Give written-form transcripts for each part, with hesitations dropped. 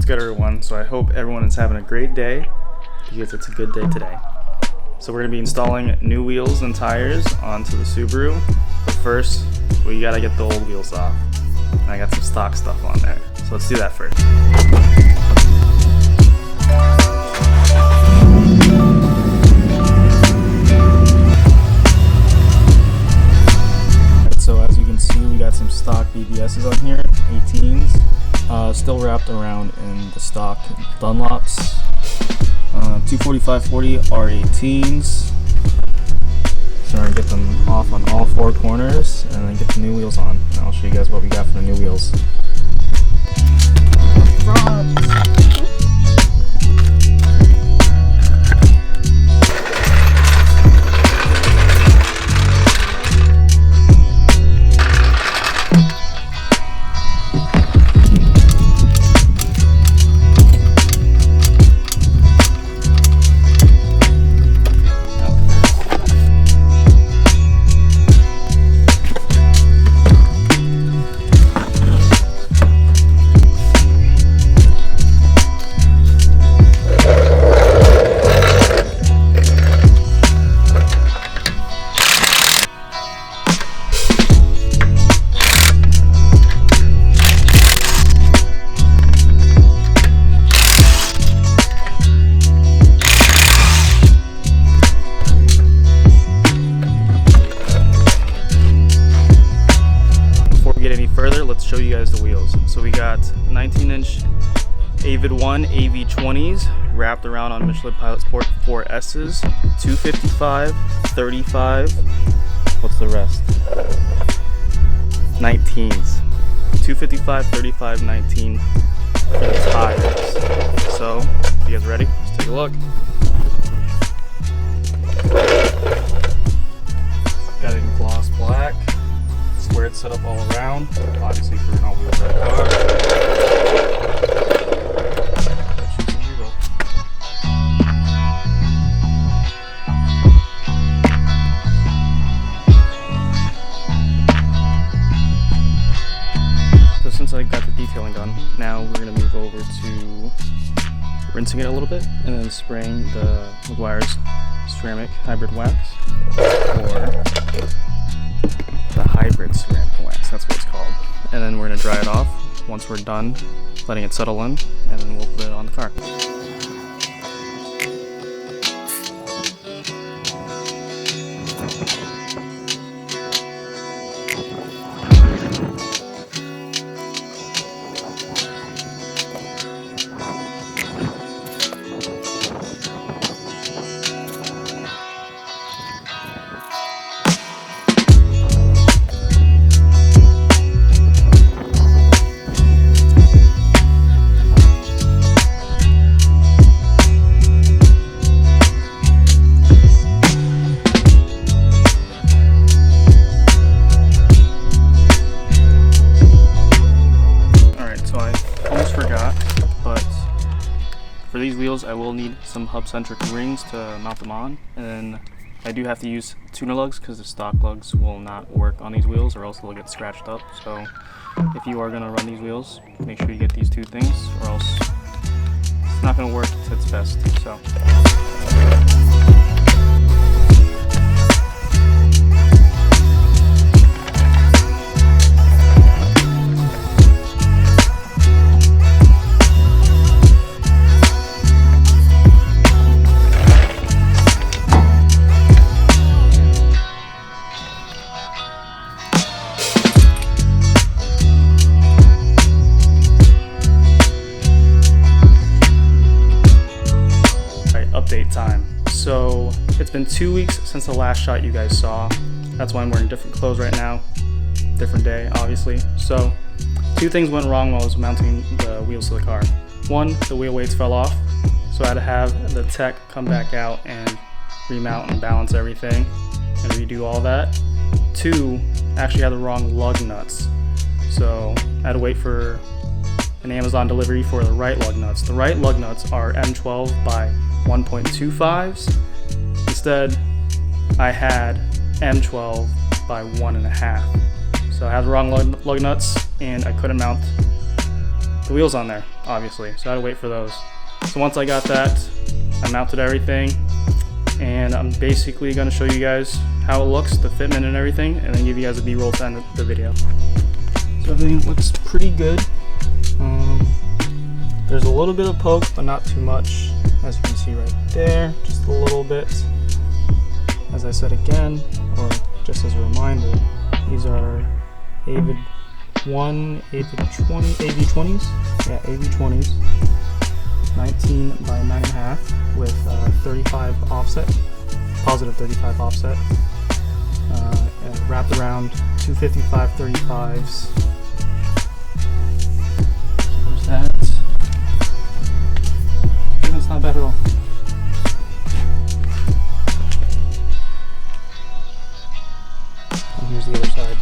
good, everyone? So I hope everyone is having a great day, because it's a good day today. So we're going to be installing new wheels and tires onto the Subaru. But first, we got to get the old wheels off. And I got some stock stuff on there. So let's do that first. So as you can see, we got some stock BBSs on here, 18s, still wrapped around in the stock Dunlops, 245/40 R18s. So we're gonna get them off on all four corners and then get the new wheels on. And I'll show you guys what we got for the new wheels. Let's show you guys the wheels. So we got 19-inch Avid 1 AV20s wrapped around on Michelin Pilot Sport 4S's, 255, 35, what's the rest? 19s. 255, 35, 19 for the tires. So, you guys ready? Let's take a look. Got it in gloss black. Squared setup all around, obviously for an all-wheel drive car. So since I got the detailing done, now we're going to move over to rinsing it a little bit and then spraying the WRX ceramic hybrid wax, or the hybrid ceramic wax, that's what it's called. And then we're going to dry it off once we're done letting it settle in, and then we'll put it on the car. For these wheels, I will need some hub-centric rings to mount them on, and then I do have to use tuner lugs because the stock lugs will not work on these wheels, or else they'll get scratched up. So if you are going to run these wheels, make sure you get these two things, or else it's not going to work to its best. So. Update time. So it's been 2 weeks since the last shot you guys saw. That's why I'm wearing different clothes right now. Different day, obviously. So two things went wrong while I was mounting the wheels to the car. One, the wheel weights fell off, so I had to have the tech come back out and remount and balance everything and redo all that. Two, I actually had the wrong lug nuts. So I had to wait for an Amazon delivery for the right lug nuts. The right lug nuts are M12 by 1.25s. Instead, I had M12 by 1.5. So I had the wrong lug nuts and I couldn't mount the wheels on there. obviously, so I had to wait for those. So once I got that, I mounted everything, and I'm basically going to show you guys how it looks, the fitment and everything, and then give you guys a B-roll to end the video. So everything looks pretty good. There's a little bit of poke, but not too much, as you can see right there, just a little bit. As I said again, or just as a reminder, these are Avid 1, Avid 20, AV20s, yeah, AV20s, 19 by 9.5 with 35 offset, positive 35 offset, and wrapped around 255 35s. There's that. That's not bad at all. And here's the other side.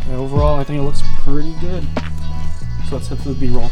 Okay, overall, I think it looks pretty good. So let's hit the B-roll.